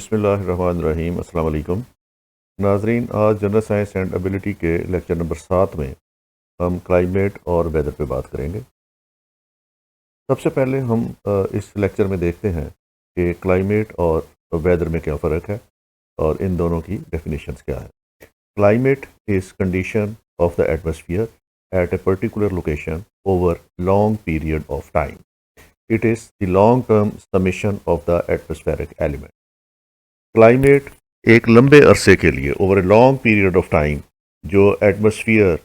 बिस्मिल्लाहिर्रहमानिर्रहीम। अस्सलाम वालेकुम नाजरीन, आज जनरल साइंस एंड एबिलिटी के लेक्चर नंबर 7 में हम क्लाइमेट और वेदर पे बात करेंगे। सबसे पहले हम इस लेक्चर में देखते हैं कि क्लाइमेट और वेदर में क्या फ़र्क है और इन दोनों की डेफिनेशंस क्या है। Climate is condition of the atmosphere at a particular location over long period of time. It is the long term summation of the atmospheric element. Climate एक लंबे अरसे के लिए over a long period of time जो atmosphere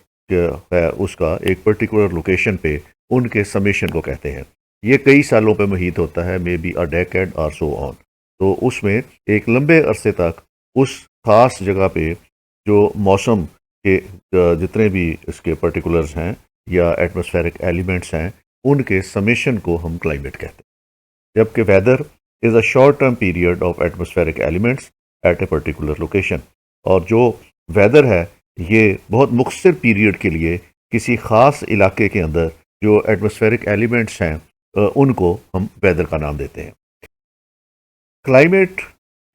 है उसका एक particular location पे उनके समेशन को कहते हैं। ये कई सालों पे मुहित होता है, मे बी अ डेकेड और सो ऑन। तो उसमें एक लंबे अरसे तक उस खास जगह पे जो मौसम के जितने भी इसके पर्टिकुलर्स हैं या एटमॉस्फेरिक एलिमेंट्स हैं उनके समेशन को हम क्लाइमेट कहते हैं। जबकि weather is a short term period of atmospheric elements at a particular location। और जो वेदर है ये बहुत मुख्तर पीरियड के लिए किसी ख़ास इलाके के अंदर जो एटमॉस्फेरिक एलिमेंट्स हैं उनको हम वेदर का नाम देते हैं। क्लाइमेट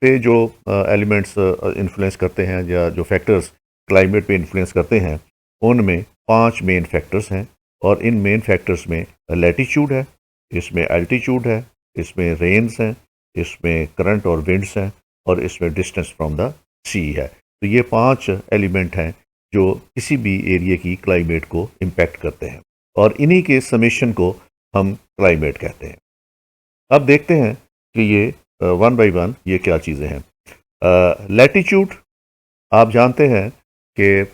पे जो एलिमेंट्स इन्फ्लुएंस करते हैं या जो फैक्टर्स क्लाइमेट पे इन्फ्लुएंस करते हैं उनमें 5 मेन फैक्टर्स हैं। और इन मेन फैक्टर्स में लैटीट्यूड है, इसमें एल्टीट्यूड है, इसमें रेन्स हैं, इसमें करंट और विंड्स हैं और इसमें डिस्टेंस फ्रॉम द सी है। तो ये 5 एलिमेंट हैं जो किसी भी एरिया की क्लाइमेट को इम्पैक्ट करते हैं और इन्हीं के समेशन को हम क्लाइमेट कहते हैं। अब देखते हैं कि ये वन बाय वन ये क्या चीज़ें हैं। लैटीट्यूड, आप जानते हैं कि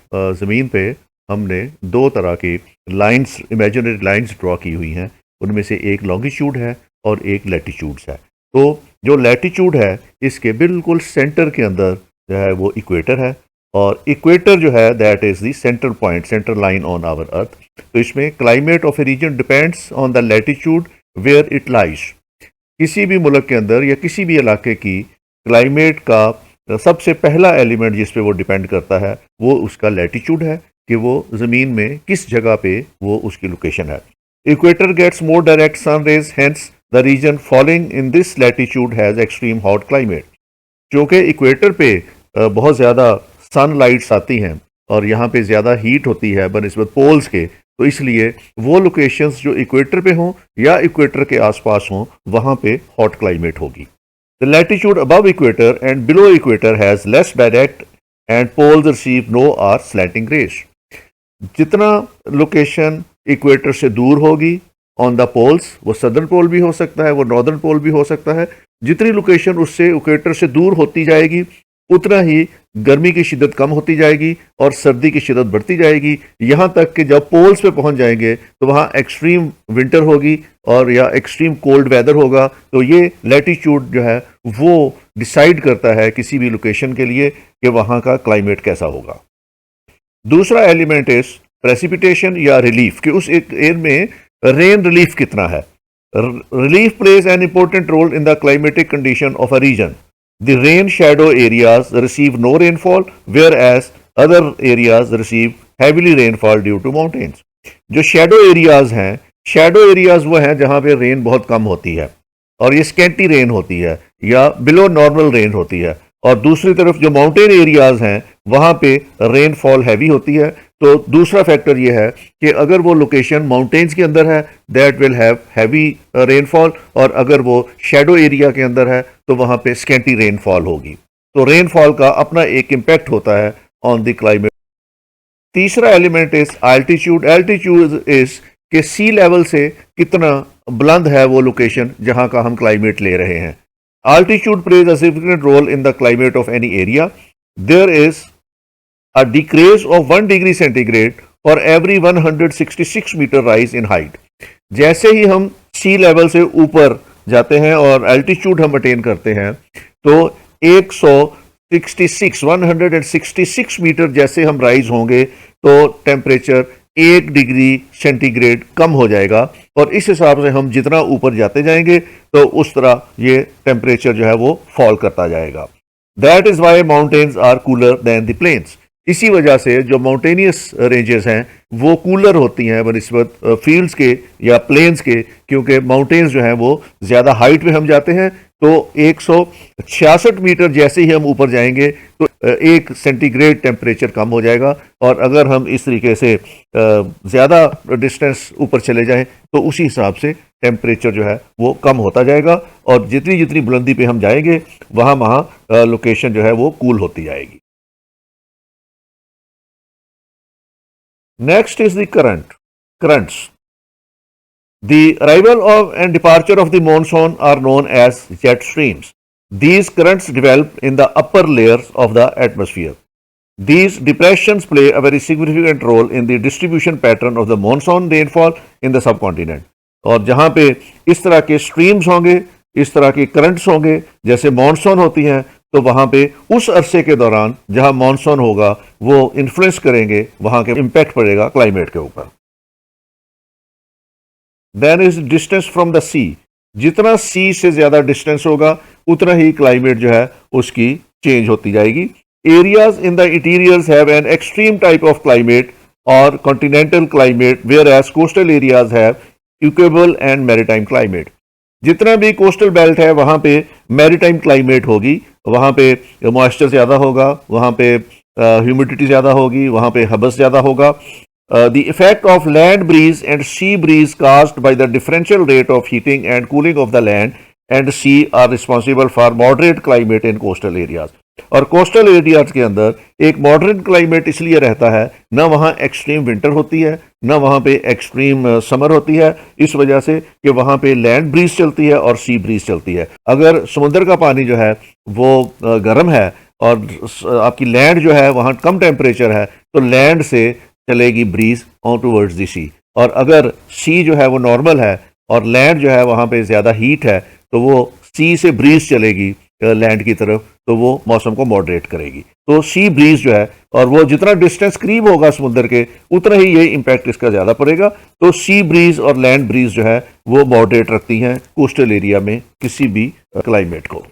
ज़मीन पे हमने 2 तरह की लाइंस, इमेजिनरी लाइंस ड्रॉ की हुई हैं। उनमें से एक लॉन्गिट्यूड है और एक लैटीट्यूड्स है। तो जो लैटीट्यूड है इसके बिल्कुल सेंटर के अंदर जो है वो इक्वेटर है और इक्वेटर जो है that is the centre point, centre line on our earth. तो इसमें climate of a region depends on the latitude where it lies. किसी भी मुल्क के अंदर या किसी भी इलाके की क्लाइमेट का सबसे पहला एलिमेंट जिस पे वो डिपेंड करता है वो उसका लैटीट्यूड है कि वो ज़मीन में किस जगह पे वो उसकी लोकेशन है। Equator gets more direct sun rays, hence the region following in this latitude has extreme hot climate. क्योंकि इक्वेटर पे बहुत ज़्यादा सनलाइट्स आती हैं और यहाँ पे ज़्यादा हीट होती है बनिस्बत पोल्स के, तो इसलिए वो लोकेशंस जो इक्वेटर पे हों या इक्वेटर के आसपास हों वहाँ पे हॉट क्लाइमेट होगी। The latitude above equator and below equator has less direct and poles receive no or slanting rays. जितना लोकेशन इक्वेटर से दूर होगी ऑन द पोल्स, वो सदर्न पोल भी हो सकता है, वो नॉर्दर्न पोल भी हो सकता है, जितनी लोकेशन उससे इक्वेटर से दूर होती जाएगी उतना ही गर्मी की शिद्दत कम होती जाएगी और सर्दी की शिद्दत बढ़ती जाएगी, यहाँ तक कि जब पोल्स पे पहुँच जाएंगे तो वहाँ एक्सट्रीम विंटर होगी और या एक्सट्रीम कोल्ड वेदर होगा। तो ये लैटीट्यूड जो है वो डिसाइड करता है किसी भी लोकेशन के लिए कि वहाँ का क्लाइमेट कैसा होगा। दूसरा एलिमेंट इज प्रेसिपिटेशन या रिलीफ, कि उस एक एयर में रेन रिलीफ कितना है। Relief plays an important role in the climatic condition of a region. The rain shadow areas receive no rainfall whereas other areas receive heavily rainfall due to mountains. जो shadow areas हैं, shadow areas वो हैं जहाँ पे rain बहुत कम होती है और ये स्केंटी रेन होती है या बिलो नॉर्मल रेन होती है, और दूसरी तरफ जो माउंटेन एरियाज हैं वहाँ पे रेनफॉल हैवी होती है। तो दूसरा फैक्टर ये है कि अगर वो लोकेशन माउंटेन्स के अंदर है that will have heavy rainfall, और अगर वो शैडो एरिया के अंदर है तो वहाँ पे स्केंटी रेनफॉल होगी। तो रेनफॉल का अपना एक इम्पैक्ट होता है ऑन द क्लाइमेट। तीसरा element is altitude. Altitude is कि सी लेवल से कितना बुलंद है वो लोकेशन जहाँ का हम क्लाइमेट ले रहे हैं। Altitude plays a significant role in the climate of any area. There is a decrease of 1 degree centigrade for every 166 meter rise in height. जैसे ही हम सी लेवल से ऊपर जाते हैं और एल्टीट्यूड हम अटेन करते हैं तो 166 मीटर जैसे हम राइज होंगे तो टेम्परेचर 1 डिग्री सेंटीग्रेड कम हो जाएगा, और इस हिसाब से हम जितना ऊपर जाते जाएंगे तो उस तरह ये टेम्परेचर जो है वो फॉल करता जाएगा। That is why mountains are cooler than the plains. इसी वजह से जो माउंटेनियस रेंजेस हैं वो कूलर होती हैं बनिस्बत फील्ड्स के या प्लेन्स के, क्योंकि माउंटेन्स जो हैं वो ज़्यादा हाइट पे हम जाते हैं। तो 166 मीटर जैसे ही हम ऊपर जाएंगे तो 1 सेंटीग्रेड टेम्परेचर कम हो जाएगा, और अगर हम इस तरीके से ज़्यादा डिस्टेंस ऊपर चले जाएं तो उसी हिसाब से टेम्परेचर जो है वो कम होता जाएगा, और जितनी जितनी बुलंदी पे हम जाएंगे वहाँ वहाँ लोकेशन जो है वो कूल होती जाएगी। Next is the currents. The arrival of and departure of the monsoon are known as jet streams. These currents develop in the upper layers of the atmosphere. These depressions play a very significant role in the distribution pattern of the monsoon rainfall in the subcontinent. और जहाँ पे इस तरह के streams होंगे, इस तरह के करंट्स होंगे, जैसे मॉनसून होती हैं, तो वहाँ पे उस अरसे के दौरान जहाँ मॉनसून होगा वो इन्फ्लुएंस करेंगे, वहाँ के इम्पैक्ट पड़ेगा क्लाइमेट के ऊपर। Then is distance from the sea. जितना सी से ज़्यादा डिस्टेंस होगा उतना ही क्लाइमेट जो है उसकी चेंज होती जाएगी। Areas in the interiors have an extreme type of climate और continental climate, whereas coastal areas have equable and maritime climate. जितना भी कोस्टल बेल्ट है वहाँ पे मैरीटाइम क्लाइमेट होगी, वहाँ पे मॉइस्चर ज़्यादा होगा, वहाँ पे ह्यूमिडिटी ज़्यादा होगी, वहाँ पे हबस ज़्यादा होगा। The effect of land breeze and sea breeze caused by the differential rate of heating and cooling of the land and sea are responsible for moderate climate in coastal areas. और coastal areas के अंदर एक moderate climate इसलिए रहता है, न वहाँ extreme winter होती है, न वहाँ पे एक्सट्रीम समर होती है, इस वजह से कि वहाँ पे लैंड ब्रीज चलती है और सी ब्रीज चलती है। अगर समुद्र का पानी जो है वो गर्म है और आपकी लैंड जो है वहाँ कम टेम्परेचर है, तो लैंड से चलेगी ब्रीज ऑन टूवर्ड्स द सी। और अगर सी जो है वो नॉर्मल है और लैंड जो है वहाँ पे ज़्यादा हीट है, तो वो सी से ब्रीज चलेगी लैंड की तरफ, तो वो मौसम को मॉडरेट करेगी। तो सी ब्रीज जो है, और वो जितना डिस्टेंस करीब होगा समुद्र के उतना ही ये इम्पैक्ट इसका ज़्यादा पड़ेगा। तो सी ब्रीज और लैंड ब्रीज जो है वो मॉडरेट रखती हैं कोस्टल एरिया में किसी भी क्लाइमेट को।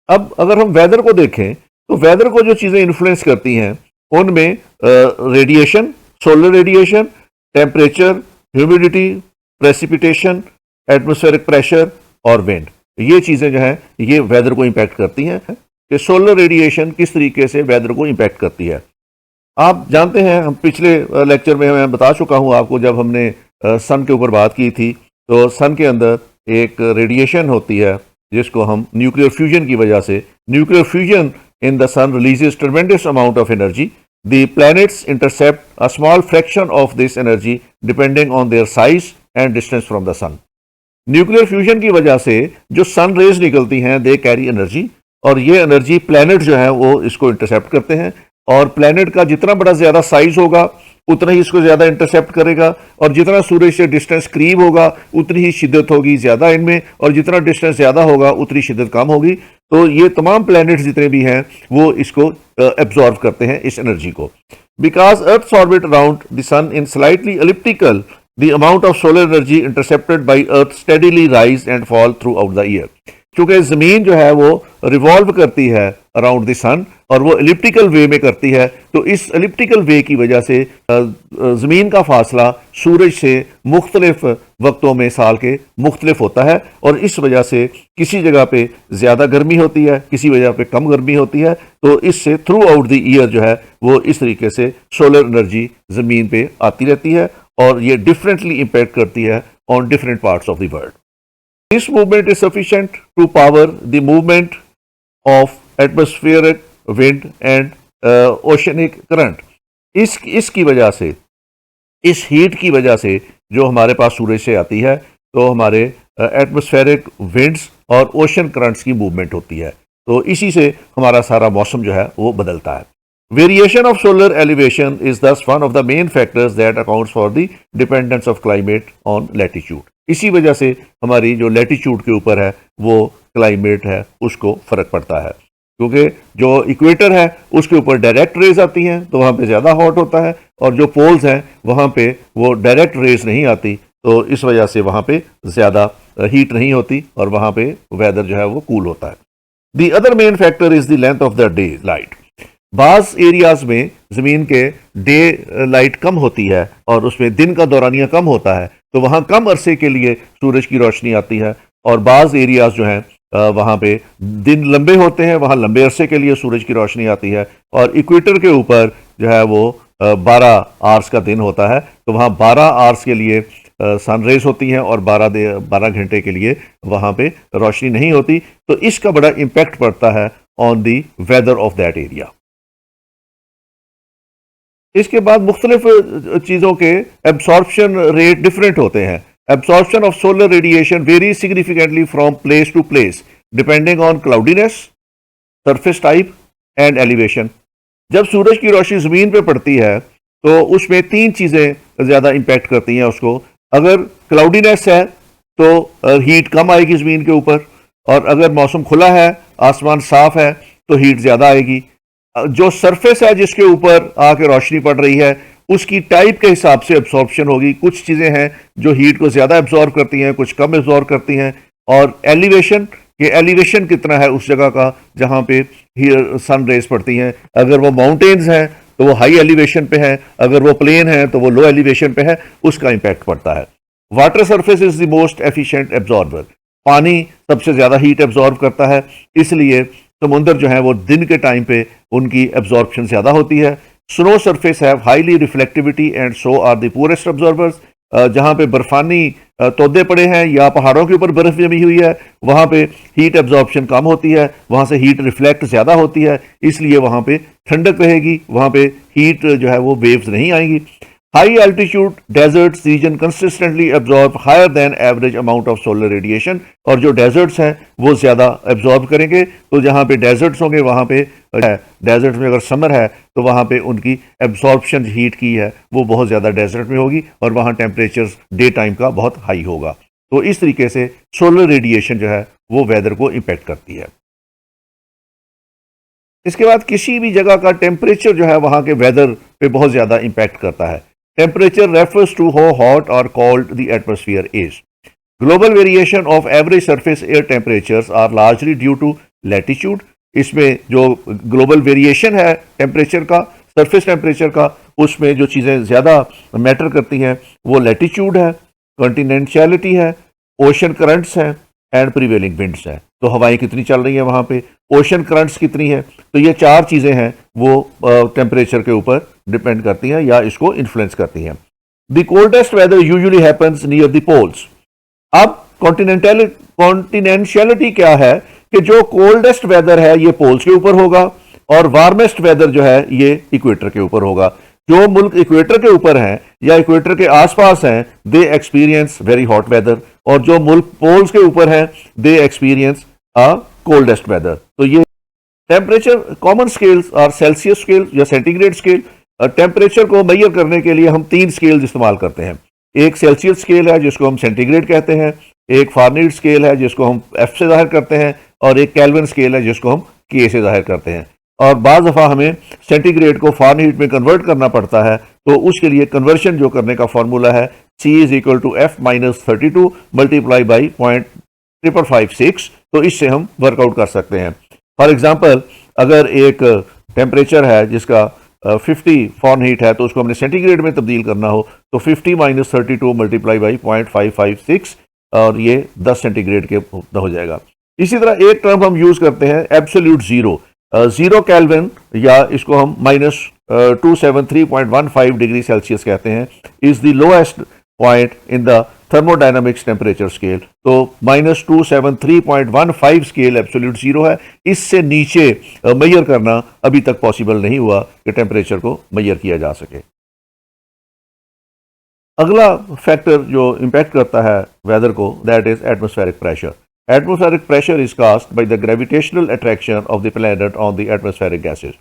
अब अगर हम वेदर को देखें तो वेदर को जो चीज़ें इन्फ्लुएंस करती हैं उनमें radiation, solar radiation, temperature, humidity, precipitation, atmospheric pressure और विंड, ये चीज़ें जो हैं ये वेदर को इम्पैक्ट करती हैं कि सोलर रेडिएशन किस तरीके से वेदर को इम्पैक्ट करती है। आप जानते हैं, हम पिछले लेक्चर में मैं बता चुका हूं आपको, जब हमने सन के ऊपर बात की थी, तो सन के अंदर एक रेडिएशन होती है जिसको हम न्यूक्लियर फ्यूजन की वजह से, nuclear fusion in the sun releases tremendous amount of energy. The planets intercept a small fraction of this energy depending on their size and distance from the sun. Nuclear fusion की वजह से जो sun rays निकलती हैं they carry energy, और ये energy planet जो है वो इसको इंटरसेप्ट करते हैं, और प्लैनेट का जितना बड़ा ज़्यादा साइज होगा उतना ही इसको ज़्यादा इंटरसेप्ट करेगा, और जितना सूरज से डिस्टेंस करीब होगा उतनी ही शिद्दत होगी ज़्यादा इनमें, और जितना डिस्टेंस ज़्यादा होगा उतनी शिद्दत कम होगी। तो ये तमाम प्लैनेट्स जितने भी हैं वो इसको एब्जॉर्व करते हैं इस एनर्जी को। Because earth orbit around the sun in slightly elliptical, the amount of solar energy intercepted by earth steadily rise and fall throughout the year। क्योंकि ज़मीन जो है वो रिवॉल्व करती है अराउंड द सन और वो एलिप्टिकल वे में करती है, तो इस एलिप्टिकल वे की वजह से ज़मीन का फासला सूरज से मुख्तलिफ वक्तों में साल के मुख्तलिफ होता है, और इस वजह से किसी जगह पे ज़्यादा गर्मी होती है, किसी वजह पे कम गर्मी होती है। तो इससे थ्रू आउट द ईयर जो है वो इस तरीके से सोलर एनर्जी ज़मीन पे आती रहती है, और ये डिफरेंटली इम्पैक्ट करती है on different parts of the world. This movement is sufficient to power the movement of atmospheric wind and oceanic current. इसकी वजह से, इस हीट की वजह से जो हमारे पास सूरज से आती है, तो हमारे एटमॉस्फेरिक विंड्स और ओशन करंट्स की मूवमेंट होती है, तो इसी से हमारा सारा मौसम जो है वो बदलता है। Variation of solar elevation is thus one of the main factors that accounts for the dependence of climate on latitude। इसी वजह से हमारी जो लैटिट्यूड के ऊपर है वो क्लाइमेट है उसको फर्क पड़ता है, क्योंकि जो इक्वेटर है उसके ऊपर डायरेक्ट रेज आती हैं तो वहाँ पे ज़्यादा हॉट होता है, और जो पोल्स हैं वहाँ पे वो डायरेक्ट रेज नहीं आती, तो इस वजह से वहाँ पे ज़्यादा हीट नहीं होती और वहाँ पे वेदर जो है वो कूल होता है। The other main factor is the length of the day light. बाज़ एरियाज़ में ज़मीन के डे लाइट कम होती है और उसमें दिन का दौरानिया कम होता है, तो वहाँ कम अरसे के लिए सूरज की रोशनी आती है। और बाज़ एरियाज़ जो हैं वहाँ पे दिन लंबे होते हैं, वहाँ लंबे अरसे के लिए सूरज की रोशनी आती है। और इक्वेटर के ऊपर जो है वो 12 आवर्स का दिन होता है, तो वहाँ 12 आवर्स के लिए सनरेज होती हैं और 12 घंटे के लिए वहाँ पे रोशनी नहीं होती। तो इसका बड़ा इम्पैक्ट पड़ता है on the weather of that area. इसके बाद मुख्तलिफ चीज़ों के एब्सॉर्प्शन रेट डिफरेंट होते हैं। Absorption of solar radiation very significantly from place to place depending on cloudiness, surface type and elevation. जब सूरज की रोशनी ज़मीन पे पड़ती है तो उसमें तीन चीज़ें ज़्यादा इम्पैक्ट करती हैं उसको। अगर क्लाउडीनेस है तो हीट कम आएगी ज़मीन के ऊपर, और अगर मौसम खुला है, आसमान साफ है, तो हीट ज़्यादा आएगी। जो सरफेस है जिसके ऊपर आके रोशनी पड़ रही है उसकी टाइप के हिसाब से एब्सॉर्प्शन होगी। कुछ चीज़ें हैं जो हीट को ज़्यादा एब्जॉर्ब करती हैं, कुछ कम एब्जॉर्ब करती हैं। और एलिवेशन, कि एलिवेशन कितना है उस जगह का जहाँ पे सन रेज पड़ती हैं। अगर वो माउंटेन्स हैं तो वो हाई एलिवेशन पे है, अगर वो प्लेन है तो वो लो एलिवेशन पे है, उसका इम्पैक्ट पड़ता है। Water surface is the most efficient absorber. पानी सबसे ज़्यादा हीट एब्जॉर्ब करता है, इसलिए समुंदर जो है वो दिन के टाइम पे उनकी एब्जॉर्प्शन ज़्यादा होती है। Snow surface have highly reflectivity and so are the poorest observers. जहाँ पे बर्फानी तोदे पड़े हैं या पहाड़ों के ऊपर बर्फ जमी हुई है, वहाँ पे हीट एब्जॉर्प्शन कम होती है, वहाँ से हीट रिफ्लेक्ट ज़्यादा होती है, इसलिए वहाँ पे ठंडक रहेगी, वहाँ पे हीट जो है वो वेव्स नहीं आएंगी। High altitude deserts region consistently absorb higher than average amount of solar radiation. और जो डेजर्ट्स हैं वो ज़्यादा एब्जॉर्ब करेंगे। तो जहाँ पे डेजर्ट्स होंगे वहाँ पे डेजर्ट में अगर समर है तो वहाँ पे उनकी एब्जॉर्प्शन हीट की है वो बहुत ज़्यादा डेजर्ट में होगी, और वहाँ टेम्परेचर डे टाइम का बहुत हाई होगा। तो इस तरीके से सोलर रेडिएशन जो है वो वेदर को इम्पेक्ट करती है। इसके बाद किसी भी जगह का टेम्परेचर जो है वहाँ के वेदर पे बहुत ज़्यादा इम्पैक्ट करता है। Temperature refers to how hot और cold the atmosphere is. Global variation of average surface air temperatures are largely due to latitude. इसमें जो ग्लोबल वेरिएशन है टेम्परेचर का, सरफेस टेम्परेचर का, उसमें जो चीज़ें ज़्यादा मैटर करती हैं वो लैटिट्यूड है, कॉन्टिनेंशियलिटी है, ओशन करंट्स हैं एंड प्रिवेलिंग विंड्स हैं। तो हवाएं कितनी चल रही हैं वहाँ पे, ओशन करंट्स कितनी है, तो ये चार चीज़ें हैं वो टेम्परेचर के ऊपर डिपेंड करती हैं या इसको इन्फ्लुएंस करती हैं। The coldest weather usually happens near the poles. अब कॉन्टिनेंशियलिटी क्या है कि जो कोल्डेस्ट वेदर है ये पोल्स के ऊपर होगा, और वार्मेस्ट वेदर जो है ये इक्वेटर के ऊपर होगा। जो मुल्क इक्वेटर के ऊपर हैं या इक्वेटर के आसपास हैं दे एक्सपीरियंस वेरी हॉट वेदर, और जो मुल्क पोल्स के ऊपर हैं दे एक्सपीरियंस अ कोल्डेस्ट वेदर। तो ये टेम्परेचर कॉमन स्केल्स और सेल्सियस स्केल या सेंटीग्रेड स्केल। टेम्परेचर को मेजर करने के लिए हम तीन स्केल्स इस्तेमाल करते हैं। एक सेल्सियस स्केल है जिसको हम सेंटीग्रेड कहते हैं, एक फारेनहीट स्केल है जिसको हम एफ से जाहिर करते हैं, और एक केल्विन स्केल है जिसको हम के से जाहिर करते हैं। और बाज़ दफ़ा हमें सेंटीग्रेड को फारेनहीट में कन्वर्ट करना पड़ता है, तो उसके लिए कन्वर्शन जो करने का फॉर्मूला है C is equal to F-32 multiply by 0.556। तो इससे हम वर्कआउट कर सकते हैं। फॉर एग्जाम्पल अगर एक टेम्परेचर है जिसका 50 फारेनहीट है तो उसको हमने सेंटीग्रेड में तब्दील करना हो तो 50 - 32 मल्टीप्लाई बाई 0.556, और ये 10 सेंटीग्रेड के हो जाएगा। इसी तरह एक टर्म हम यूज़ करते हैं एब्सोल्यूट ज़ीरो। ज़ीरो केल्विन या इसको हम -273.15 डिग्री सेल्सियस कहते हैं, is the lowest point in the thermodynamics temperature scale. तो -273.15 स्केल एब्सोल्यूट ज़ीरो है। इससे नीचे मेजर करना अभी तक पॉसिबल नहीं हुआ कि टेम्परेचर को मेजर किया जा सके। अगला फैक्टर जो इम्पैक्ट करता है वेदर को, that is atmospheric pressure. Atmospheric pressure is caused by the gravitational attraction of the planet on the atmospheric gases.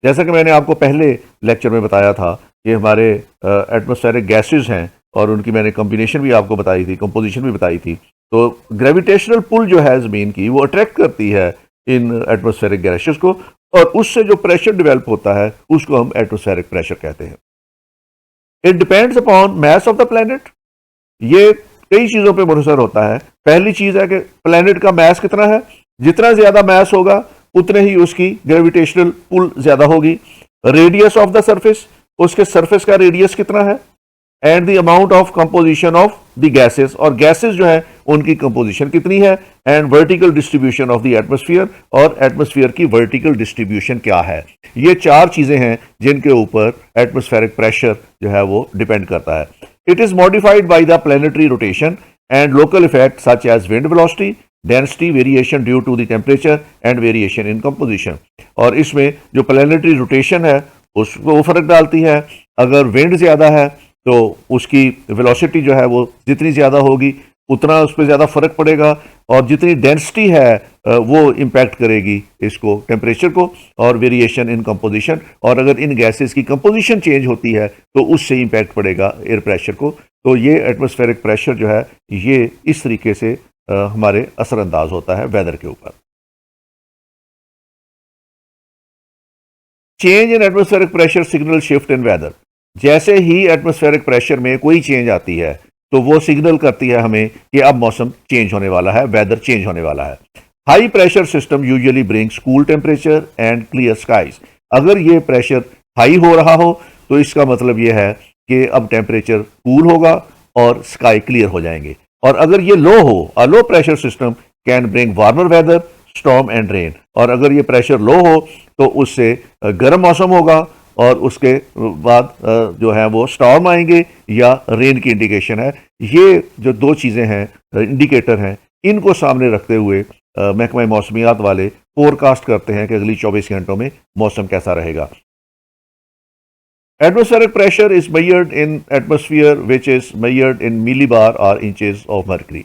जैसा कि मैंने आपको पहले लेक्चर में बताया था कि हमारे एटमॉस्फेरिक गैसेस हैं और उनकी मैंने कॉम्बिनेशन भी आपको बताई थी, कंपोजिशन भी बताई थी। तो ग्रेविटेशनल पुल जो है ज़मीन की वो अट्रैक्ट करती है इन एटमॉस्फेरिक गैसेस को, और उससे जो प्रेशर डेवलप होता है उसको हम एटमॉस्फेरिक प्रेशर कहते हैं। It depends upon mass of the planet. ये कई चीज़ों पे मुनहसर होता है। पहली चीज़ है कि प्लैनेट का मैस कितना है। जितना ज़्यादा मैस होगा उतने ही उसकी ग्रेविटेशनल पुल ज्यादा होगी। रेडियस ऑफ द सरफेस, उसके सरफेस का रेडियस कितना है, and the amount of composition of the gases, और गैसेस जो है उनकी कंपोजिशन कितनी है, and vertical distribution of the atmosphere, और एटमॉस्फेयर की वर्टिकल डिस्ट्रीब्यूशन क्या है। ये चार चीजें हैं जिनके ऊपर एटमॉस्फेरिक प्रेशर जो है वो डिपेंड करता है। It is modified by the planetary rotation and local effect such as wind velocity, density variation due to the temperature and variation in composition. और इसमें जो प्लैनेटरी रोटेशन है उसको वो फर्क डालती है। अगर विंड ज्यादा है तो उसकी वेलोसिटी जो है वो जितनी ज़्यादा होगी उतना उस पर ज़्यादा फर्क पड़ेगा, और जितनी डेंसिटी है वो इम्पैक्ट करेगी इसको, टेम्परेचर को, और वेरिएशन इन कंपोजिशन। और अगर इन गैसेस की कंपोजिशन चेंज होती है तो उससे इम्पैक्ट पड़ेगा एयर प्रेशर को। तो ये एटमॉस्फेरिक प्रेशर जो है ये इस तरीके से हमारे असरअंदाज होता है वेदर के ऊपर। Change in atmospheric pressure signal shift in weather. जैसे ही एटमॉस्फेरिक प्रेशर में कोई चेंज आती है तो वो सिग्नल करती है हमें कि अब मौसम चेंज होने वाला है, वेदर चेंज होने वाला है। High pressure system usually brings cool temperature and clear skies. अगर ये प्रेशर हाई हो रहा हो तो इसका मतलब ये है कि अब टेम्परेचर कूल होगा और स्काई क्लियर हो जाएंगे। और अगर ये लो हो, a low pressure system can bring warmer weather, storm and rain. और अगर ये प्रेशर लो हो तो उससे गर्म मौसम होगा और उसके बाद जो है वो स्टॉर्म आएंगे या रेन की इंडिकेशन है। ये जो दो चीज़ें हैं, इंडिकेटर हैं, इनको सामने रखते हुए महकमा मौसमियात वाले फोरकास्ट करते हैं कि अगली 24 घंटों में मौसम कैसा रहेगा। Atmospheric pressure is measured in atmosphere which is measured in millibar और इंचेस ऑफ मर्करी।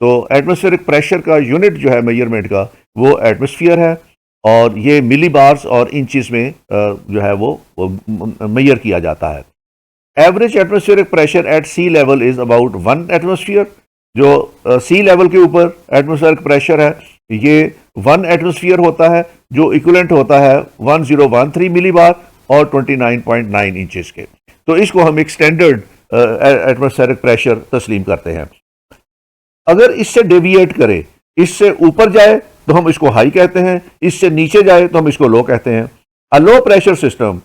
तो एटमॉस्फेरिक प्रेशर का यूनिट जो है मेजरमेंट का वो एटमॉस्फेयर है, और ये मिली बार्स और इंचेस में जो है वो मेजर किया जाता है। Average atmospheric pressure at sea level is about 1 atmosphere. जो सी लेवल के ऊपर एटमॉस्फेरिक प्रेशर है ये 1 एटमॉस्फेयर होता है, जो इक्विवेलेंट होता है 1013 मिली बार और 29.9 इंचेस के। तो इसको हम एक स्टैंडर्ड एटमॉस्फेरिक प्रेशर तस्लीम करते हैं। अगर इससे डेविएट करे, इससे ऊपर जाए तो हम इसको हाई कहते हैं, इससे नीचे जाए तो हम इसको लो कहते हैं। A low pressure system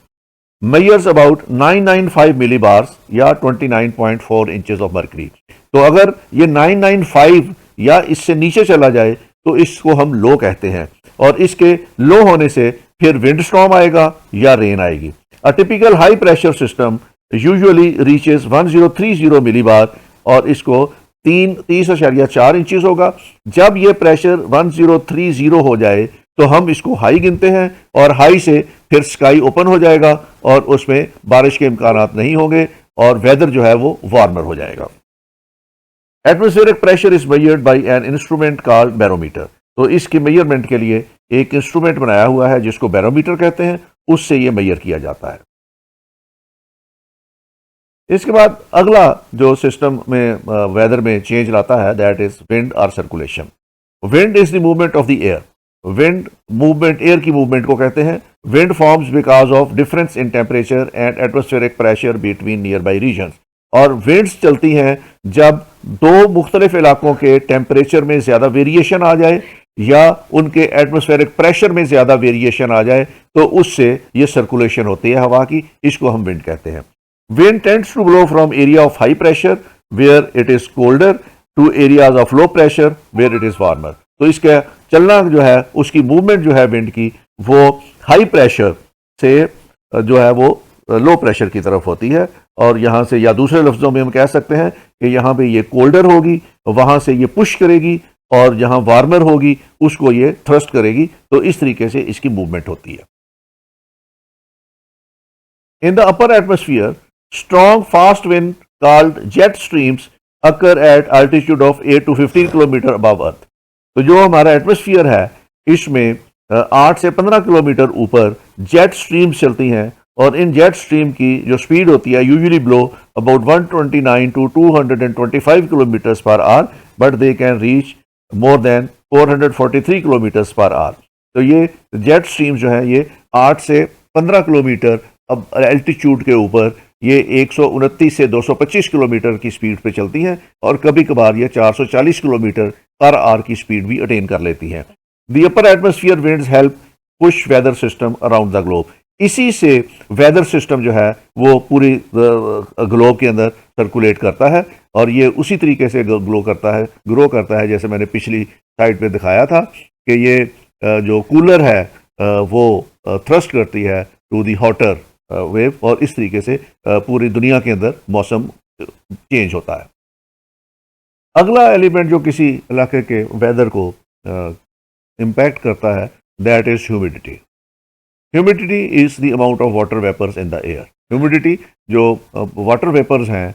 measures about 995 millibars या 29.4 इंचेस ऑफ मर्करी। तो अगर ये 995 या इससे नीचे चला जाए तो इसको हम लो कहते हैं, और इसके लो होने से फिर विंड स्टॉर्म आएगा या रेन आएगी। A typical high pressure system usually reaches 1030 मिली बार, और इसको 30.4 इंचेस होगा। जब ये प्रेशर 1030 हो जाए तो हम इसको हाई गिनते हैं, और हाई से फिर स्काई ओपन हो जाएगा और उसमें बारिश के इम्कानात नहीं होंगे और वेदर जो है वो वार्मर हो जाएगा। Atmospheric pressure is measured by an instrument called barometer. तो इसके मेजरमेंट के लिए एक इंस्ट्रूमेंट बनाया हुआ है जिसको बैरोमीटर कहते हैं, उससे ये मेजर किया जाता है। इसके बाद अगला जो सिस्टम में वेदर में चेंज लाता है दैट इज विंड और circulation. Wind is the movement of the air. Wind movement, air की मूवमेंट को कहते हैं। Wind forms because of difference in temperature and atmospheric pressure between nearby regions. और winds चलती हैं जब दो मुख्तलिफ इलाकों के टेम्परेचर में ज़्यादा वेरिएशन आ जाए या उनके एटमॉस्फेरिक प्रेशर में ज़्यादा वेरिएशन आ जाए, तो उससे ये सर्कुलेशन होती है हवा की, इसको हम विंड कहते हैं। Wind tends to blow from area of high pressure where it is colder to areas of low pressure where it is warmer. तो इसका चलना जो है, उसकी मूवमेंट जो है विंड की, वो हाई प्रेशर से जो है वो लो प्रेशर की तरफ होती है। और यहाँ से, या दूसरे लफ्ज़ों में हम कह सकते हैं कि यहाँ पे ये कोल्डर होगी, वहाँ से ये पुश करेगी, और जहाँ वार्मर होगी उसको ये थ्रस्ट करेगी। तो इस तरीके से इसकी मूवमेंट होती है। In the upper atmosphere strong fast wind called jet streams occur at altitude of 8 to 15 kilometre above earth। तो जो हमारा एटमॉस्फेयर है इसमें 8 से 15 किलोमीटर ऊपर जेट स्ट्रीम्स चलती हैं, और इन जेट स्ट्रीम की जो स्पीड होती है usually blow about 129 to 225 kilometres per hour, but they can reach more than 443 kilometres per hour. तो ये जेट स्ट्रीम जो है ये 8 से 15 किलोमीटर अब एल्टीट्यूड के ऊपर ये 129 से 225 किलोमीटर की स्पीड पे चलती हैं, और कभी कभार ये 440 किलोमीटर पर आवर की स्पीड भी अटेन कर लेती हैं। The upper atmosphere winds help push weather system around the globe. इसी से वेदर सिस्टम जो है वो पूरी ग्लोब के अंदर सर्कुलेट करता है और ये उसी तरीके से ग्रो करता है जैसे मैंने पिछली साइड पे दिखाया था कि ये जो कूलर है वो थ्रस्ट करती है टू दी हॉटर वेव और इस तरीके से पूरी दुनिया के अंदर मौसम चेंज होता है। अगला एलिमेंट जो किसी इलाके के वेदर को इम्पैक्ट करता है that is humidity. Humidity is the amount of water vapours in the air. Humidity जो वाटर वेपर्स हैं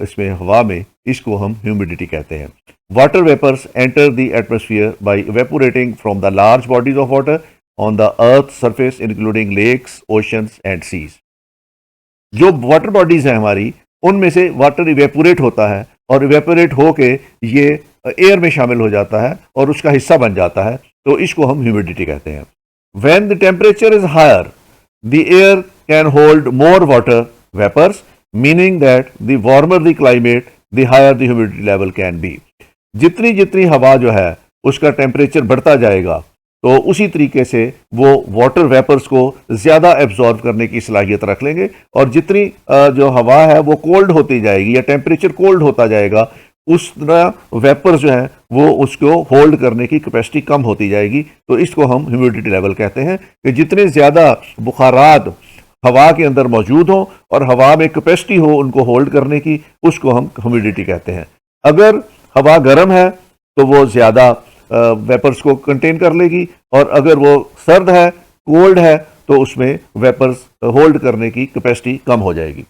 इसमें हवा में, इसको हम ह्यूमिडिटी कहते हैं। Water vapours enter the atmosphere by evaporating from the large bodies of water on the earth surface including lakes, oceans and seas. जो वाटर बॉडीज हैं हमारी, उनमें से वाटर इवेपोरेट होता है और इवेपोरेट होके ये एयर में शामिल हो जाता है और उसका हिस्सा बन जाता है, तो इसको हम ह्यूमिडिटी कहते हैं। When the temperature is higher, the air can hold more water vapors, meaning that the warmer the climate, the higher the humidity level can be. जितनी जितनी हवा जो है उसका टेम्परेचर बढ़ता जाएगा तो उसी तरीके से वो वाटर वेपर्स को ज़्यादा एब्जॉर्ब करने की सलाहियत रख लेंगे और जितनी जो हवा है वो कोल्ड होती जाएगी या टेम्परेचर कोल्ड होता जाएगा, उस तरह वेपर्स जो है वो उसको होल्ड करने की कैपेसिटी कम होती जाएगी। तो इसको हम ह्यूमिडिटी लेवल कहते हैं कि जितने ज़्यादा बुखारात हवा के अंदर मौजूद हों और हवा में कैपेसिटी हो उनको होल्ड करने की, उसको हम ह्यूमिडिटी कहते हैं। अगर हवा गर्म है तो वो ज़्यादा वेपर्स को कंटेन कर लेगी और अगर वो सर्द है, कोल्ड है, तो उसमें वेपर्स होल्ड करने की कैपेसिटी कम हो जाएगी।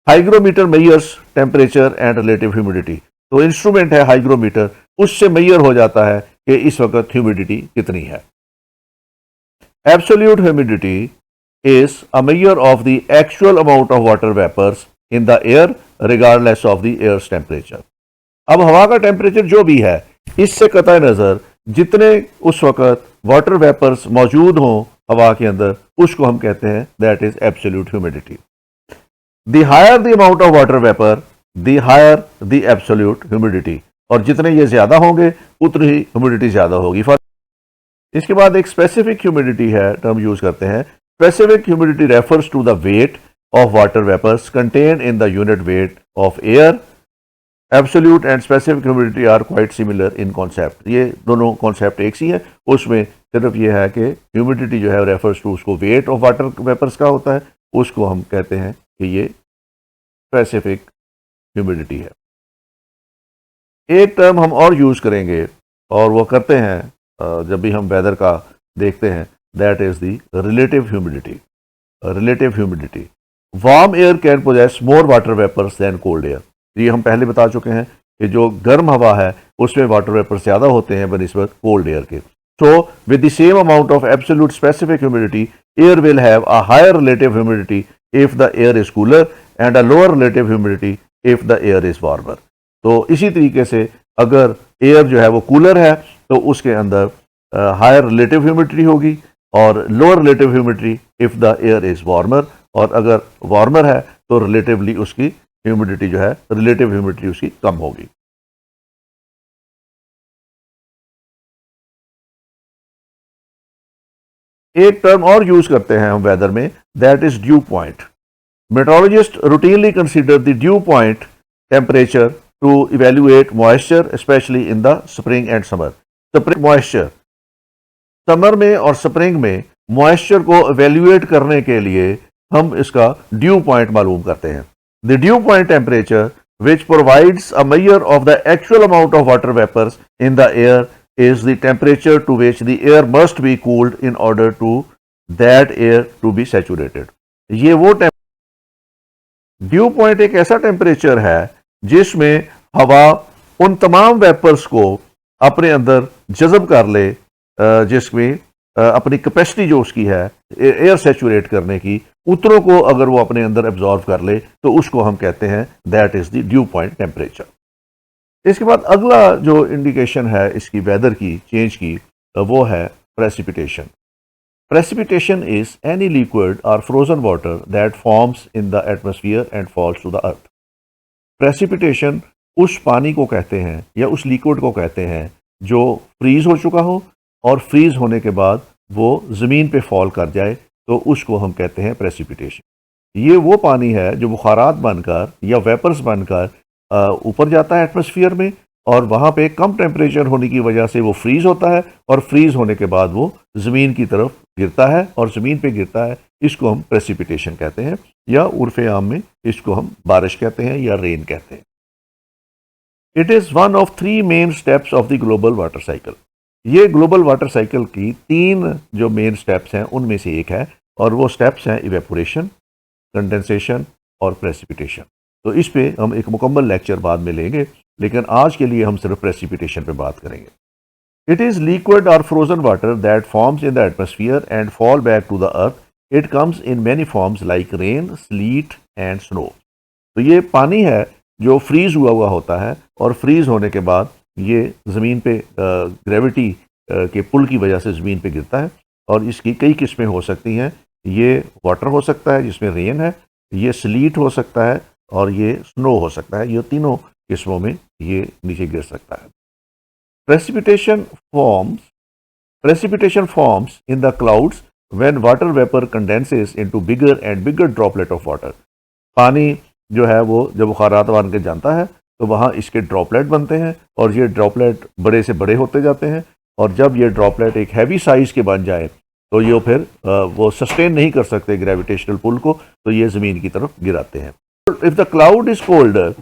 Hygrometer measures temperature and relative humidity. तो इंस्ट्रूमेंट है हाइग्रोमीटर, उससे मेजर हो जाता है कि इस वक्त ह्यूमिडिटी कितनी है। Absolute humidity is a measure of the actual amount of water vapours in the air regardless of the air's temperature. अब हवा का टेम्परेचर जो भी है, इससे कतई नजर जितने उस वक्त वाटर वेपर्स मौजूद हों हवा के अंदर, उसको हम कहते हैं that is absolute humidity. The higher the amount of water vapour, the higher the absolute humidity. और जितने ये ज्यादा होंगे उतनी ही ह्यूमिडिटी ज्यादा होगी। इसके बाद एक स्पेसिफिक ह्यूमिडिटी है, टर्म यूज करते हैं। Specific humidity refers to the weight of water vapours contain in the unit weight of air. Absolute and specific humidity are quite similar in concept. ये दोनों कॉन्सेप्ट एक सी है, उसमें सिर्फ ये है कि ह्यूमिडिटी जो है रेफर्स टू उसको वेट ऑफ वाटर वेपर्स का होता है, उसको हम कहते हैं कि ये स्पेसिफिक ह्यूमिडिटी है। एक टर्म हम और यूज करेंगे और वो करते हैं जब भी हम वेदर का देखते हैं, that is the relative humidity. Relative humidity, warm air can possess more water vapours than cold air. ये हम पहले बता चुके हैं कि जो गर्म हवा है उसमें वाटर वेपर्स ज्यादा होते हैं बनिस्बत कोल्ड एयर के। So with the same amount of absolute specific humidity, air will have a higher relative humidity if the air is cooler and a lower relative humidity if the air is warmer. तो इसी तरीके से अगर air जो है वो cooler है तो उसके अंदर हायर रिलेटिव ह्यूमिडिटी होगी और lower relative humidity if the air is warmer, और अगर वार्मर है तो रिलेटिवली उसकी ह्यूमिडिटी जो है, रिलेटिव ह्यूमिडिटी उसकी कम होगी। एक टर्म और यूज करते हैं हम वेदर में, that is due point. Metrologist routinely consider the due point temperature to evaluate moisture especially in the spring and summer. Spring moisture, summer में और स्प्रिंग में मॉइस्चर को evaluate करने के लिए हम इसका ड्यू पॉइंट मालूम करते हैं। The due point temperature which provides a measure of the actual amount of water vapors in the air is the temperature to which the air must be cooled in order to that air to be saturated. ये वो due point एक ऐसा temperature है जिसमें हवा उन तमाम vapours को अपने अंदर जज़ब कर ले जिसमें अपनी कैपेसिटी जो उसकी है एयर सैचुरेट करने की, उतनों को अगर वो अपने अंदर एब्जॉर्व कर ले तो उसको हम कहते हैं that is the due point temperature. इसके बाद अगला जो इंडिकेशन है इसकी वेदर की चेंज की, वो है precipitation. Precipitation is any liquid और frozen water that forms in the atmosphere and falls to the earth. Precipitation उस पानी को कहते हैं या उस लिक्विड को कहते हैं जो फ्रीज हो चुका हो और फ्रीज होने के बाद वो ज़मीन पे फॉल कर जाए तो उसको हम कहते हैं प्रेसिपिटेशन। ये वो पानी है जो बुखारात बनकर या वेपर्स बनकर ऊपर जाता है एटमॉस्फेयर में, और वहाँ पे कम टेम्परेचर होने की वजह से वो फ्रीज़ होता है, और फ्रीज़ होने के बाद वो ज़मीन की तरफ गिरता है और ज़मीन पे गिरता है। इसको हम प्रेसिपिटेशन कहते हैं, या उर्फ़े आम में इसको हम बारिश कहते हैं या रेन कहते हैं। It is one of 3 main steps of the global water cycle. ये ग्लोबल वाटर साइकिल की 3 जो मेन स्टेप्स हैं उनमें से एक है, और वो स्टेप्स हैं इवेपोरेशन, कंडेंसेशन और प्रेसिपिटेशन। तो इस पे हम एक मुकम्मल लेक्चर बाद में लेंगे, लेकिन आज के लिए हम सिर्फ प्रेसिपिटेशन पे बात करेंगे। इट इज़ लिक्विड और frozen water that forms in the atmosphere and fall back to the earth. It comes in many forms like rain, sleet and snow. तो ये पानी है जो फ्रीज़ हुआ होता है, और फ्रीज़ होने के बाद ये ज़मीन पे ग्रेविटी के पुल की वजह से ज़मीन पे गिरता है, और इसकी कई किस्में हो सकती हैं। ये वाटर हो सकता है जिसमें रेन है, ये स्लीट हो सकता है, और ये स्नो हो सकता है। ये तीनों किस्मों में ये नीचे गिर सकता है। Precipitation forms in the clouds when water vapour condenses into bigger and bigger droplet of water. पानी जो है वो जब बुखारात बन के जानता है तो वहाँ इसके ड्रॉपलेट बनते हैं, और ये ड्रॉपलेट बड़े से बड़े होते जाते हैं, और जब ये ड्रॉपलेट एक हैवी साइज़ के बन जाए तो ये फिर वो सस्टेन नहीं कर सकते ग्रेविटेशनल पुल को, तो ये ज़मीन की तरफ गिराते हैं। If the cloud is colder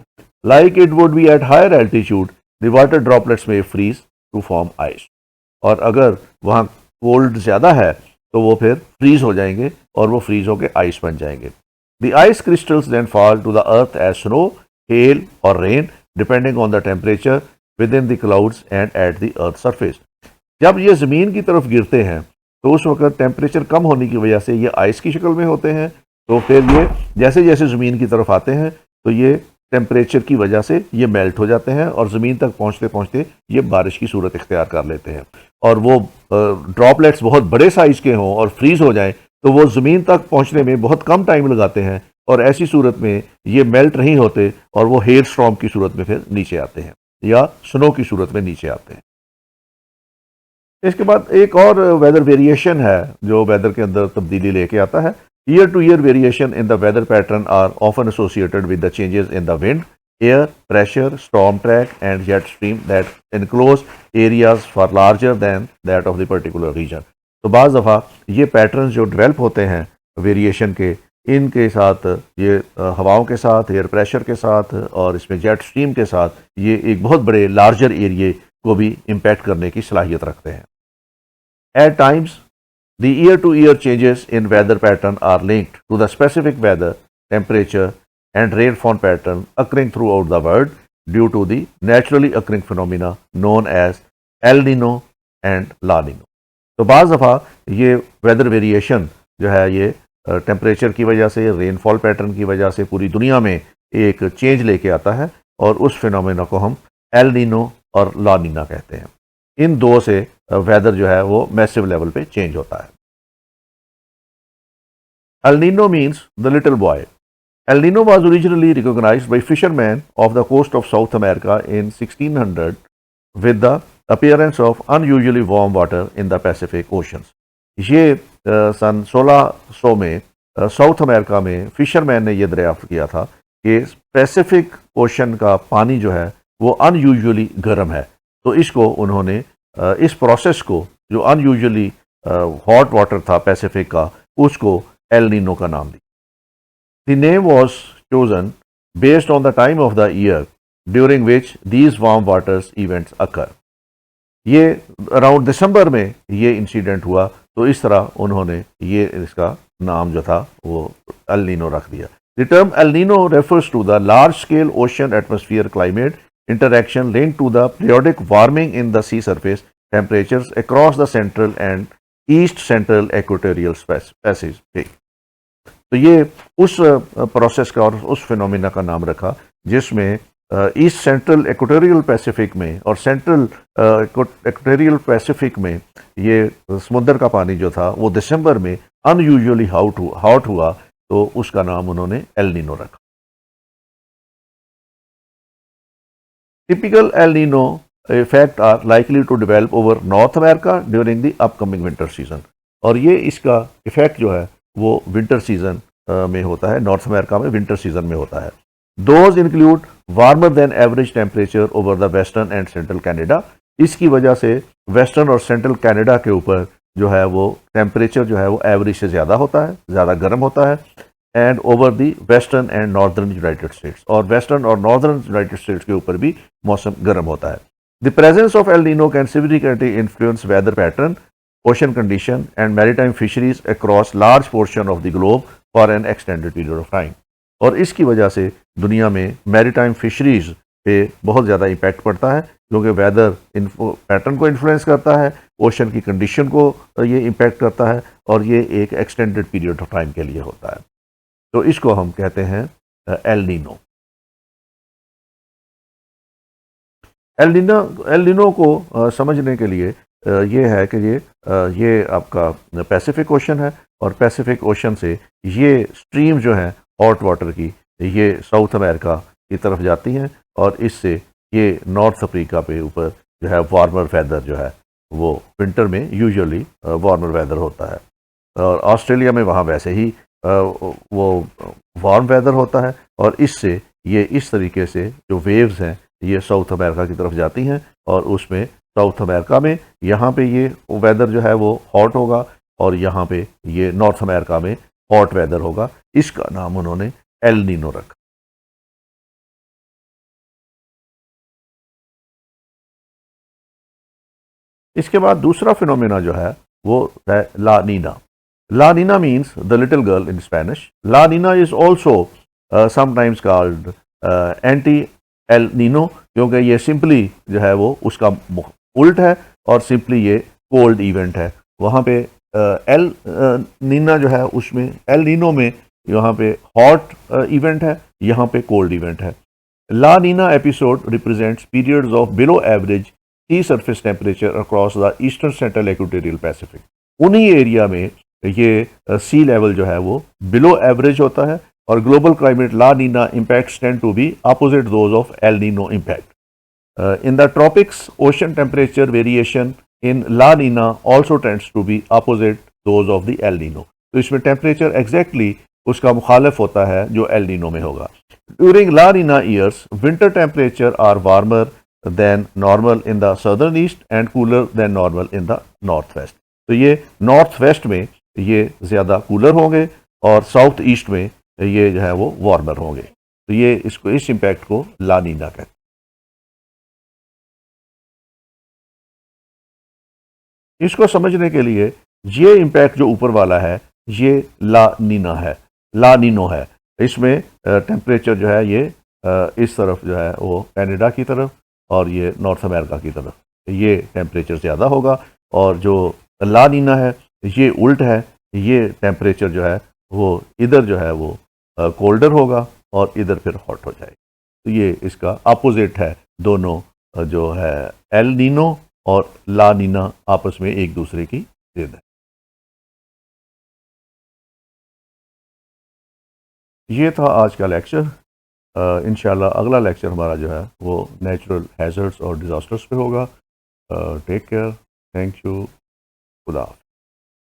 like it would be at higher altitude, the water droplets में फ्रीज टू फॉर्म आइस। और अगर वहाँ कोल्ड ज़्यादा है तो वो फिर फ्रीज हो जाएंगे, और वो फ्रीज होकर आइस बन जाएंगे। The ice crystals then fall to the earth as snow, hail or rain depending on the temperature within the clouds and at the earth's surface. जब ये ज़मीन की तरफ गिरते हैं तो उस वक्त टेम्परेचर कम होने की वजह से ये आइस की शक्ल में होते हैं, तो फिर ये जैसे जैसे ज़मीन की तरफ आते हैं तो ये टेम्परेचर की वजह से ये मेल्ट हो जाते हैं, और ज़मीन तक पहुँचते पहुँचते ये बारिश की सूरत इख्तियार कर लेते हैं। और वो ड्रॉपलेट्स बहुत बड़े साइज़ के हों और फ्रीज़ हो जाएं तो वो ज़मीन तक पहुंचने में बहुत कम टाइम लगाते हैं, और ऐसी सूरत में ये मेल्ट नहीं होते, और वो हेल स्टॉर्म की सूरत में फिर नीचे आते हैं, या स्नो की सूरत में नीचे आते हैं। इसके बाद एक और वेदर वेरिएशन है जो वेदर के अंदर तब्दीली लेके आता है। Year to year variation in the weather pattern are often associated with the changes in the wind, air pressure, storm track and jet stream that enclose areas for larger than that of the particular region. तो बाज़ दफ़ा ये pattern जो develop होते हैं variation के, इनके साथ ये हवाओं के साथ, एयर प्रेशर के साथ, और इसमें जेट स्ट्रीम के साथ ये एक बहुत बड़े लार्जर एरिए को भी इम्पैक्ट करने की सलाहियत रखते हैं। At times the year to year changes in weather pattern are linked to the specific weather, temperature and rainfall pattern occurring throughout the world due to the naturally occurring phenomena known as El Nino and La Nino. तो बाज़ दफ़ा ये weather variation जो है ये temperature की वजह से, रेनफॉल पैटर्न की वजह से पूरी दुनिया में एक चेंज लेके आता है, और उस फिनोमेना को हम एल नीनो और ला नीना कहते हैं। इन दो से वेदर जो है वो मैसिव लेवल पे चेंज होता है। El Nino means the little boy. El Nino was originally recognised by fisherman of the coast of South America in 1600 with the appearance of unusually warm water in the Pacific Oceans. ये सन 1600 में south America में fisherman ने ये दरियाफ्त किया था कि Pacific ocean का पानी जो है वो अनयूजुअली गर्म है। तो इसको उन्होंने इस प्रोसेस को जो अनयूजुअली हॉट वाटर था पैसिफिक का, उसको एल नीनो का नाम दिया। The name was chosen based on the time of the year during which these warm waters events अकर। ये अराउंड दिसंबर में ये इंसिडेंट हुआ, तो इस तरह उन्होंने ये इसका नाम जो था वो एल नीनो रख दिया। The term El Nino refers to the large scale ocean atmosphere climate interaction linked to the periodic warming in the sea surface temperatures across the central and east central equatorial Pacific। तो ये उस process का और उस phenomena का नाम रखा जिसमें ईस्ट सेंट्रल इक्वेटोरियल पैसिफिक में और सेंट्रल इक्वेटोरियल पैसिफिक में ये समुद्र का पानी जो था वो दिसंबर में अनयूजुअली हॉट हुआ, तो उसका नाम उन्होंने एल नीनो रखा। Typical El Nino effect are likely to develop over North America during the upcoming winter season। और ये इसका इफेक्ट जो है वो विंटर सीजन में होता है, नॉर्थ अमेरिका में विंटर सीजन में होता है। Those include warmer than average temperature over the western and central Canada. इसकी वजह से वेस्टर्न और सेंट्रल कैनेडा के ऊपर जो है वो टेम्परेचर जो है वो एवरेज से ज़्यादा होता है, ज़्यादा गर्म होता है। And over the western and northern United States, और वेस्टर्न और नॉर्दर्न यूनाइटेड स्टेट्स के ऊपर भी मौसम गर्म होता है। The presence of El Nino can significantly influence weather pattern, ocean condition and maritime fisheries across large portion of the globe for an extended period of time। और इसकी वजह से दुनिया में मैरीटाइम फिशरीज पे बहुत ज़्यादा इम्पैक्ट पड़ता है, क्योंकि वेदर पैटर्न को इन्फ्लुएंस करता है, ओशन की कंडीशन को ये इम्पैक्ट करता है, और ये एक एक्सटेंडेड पीरियड ऑफ टाइम के लिए होता है। तो इसको हम कहते हैं एल नीनो। एल नीनो को समझने के लिए ये है कि ये आपका पैसिफिक ओशन है, और पैसिफिक ओशन से ये स्ट्रीम जो है हॉट वाटर की, ये साउथ अमेरिका की तरफ जाती हैं, और इससे ये नॉर्थ अफ्रीका पे ऊपर जो है वार्मर वेदर जो है वो विंटर में यूजुअली वार्मर वेदर होता है। और ऑस्ट्रेलिया में वहाँ वैसे ही वो वार्म वेदर होता है, और इससे ये इस तरीके से जो वेव्स हैं ये साउथ अमेरिका की तरफ जाती हैं, और उसमें साउथ अमेरिका में यहाँ पे ये वेदर जो है वो हॉट होगा, और यहाँ पे ये नॉर्थ अमेरिका में हॉट वेदर होगा। इसका नाम उन्होंने एल नीनो रखा। इसके बाद दूसरा फिनोमेना जो है वो है La Nina. La Nina means the little girl in Spanish. La Nina is also sometimes called anti El Nino, क्योंकि ये सिंपली जो है वो उसका उल्ट है, और सिंपली ये कोल्ड इवेंट है। वहाँ पे एल नीना जो है उसमें, एल नीनो में यहाँ पे हॉट इवेंट है, यहाँ पे कोल्ड इवेंट है। La Nina episode represents periods of below average sea surface temperature across the eastern central equatorial Pacific. उन्हीं एरिया में ये सी लेवल जो है वो बिलो एवरेज होता है, और global climate La Nina impacts tend to be opposite those of El Nino impact. In the tropics, ocean temperature variation in La Nina also tends to be opposite those of the El Nino. तो इसमें temperature exactly उसका मुखालिफ होता है जो L Nino में होगा। During La Nina years winter temperature are warmer than normal in the southern east and cooler than normal in the north west. तो ये नॉर्थ वेस्ट में ये ज़्यादा कूलर होंगे, और साउथ ईस्ट में ये जो है वो वार्मर होंगे। तो ये इसको, इस इम्पैक्ट को ला नीना कहते हैं। इसको समझने के लिए ये इम्पैक्ट जो ऊपर वाला है ये ला नीना है, ला नीनो है। इसमें टेम्परेचर जो है ये इस तरफ जो है वो कनाडा की तरफ, और ये नॉर्थ अमेरिका की तरफ ये टेम्परेचर ज़्यादा होगा। और जो ला नीना है ये उल्ट है, ये टेम्परेचर जो है वो इधर जो है वो कोल्डर होगा, और इधर फिर हॉट हो जाएगा। तो ये इसका अपोजिट है। दोनों जो है एल नीनो और ला नीना आपस में एक दूसरे की जिद है। ये था आज का लेक्चर। इंशाल्लाह अगला लेक्चर हमारा जो है वो नेचुरल हैज़र्ड्स और डिज़ास्टर्स पे होगा। टेक केयर, थैंक यू, खुदा।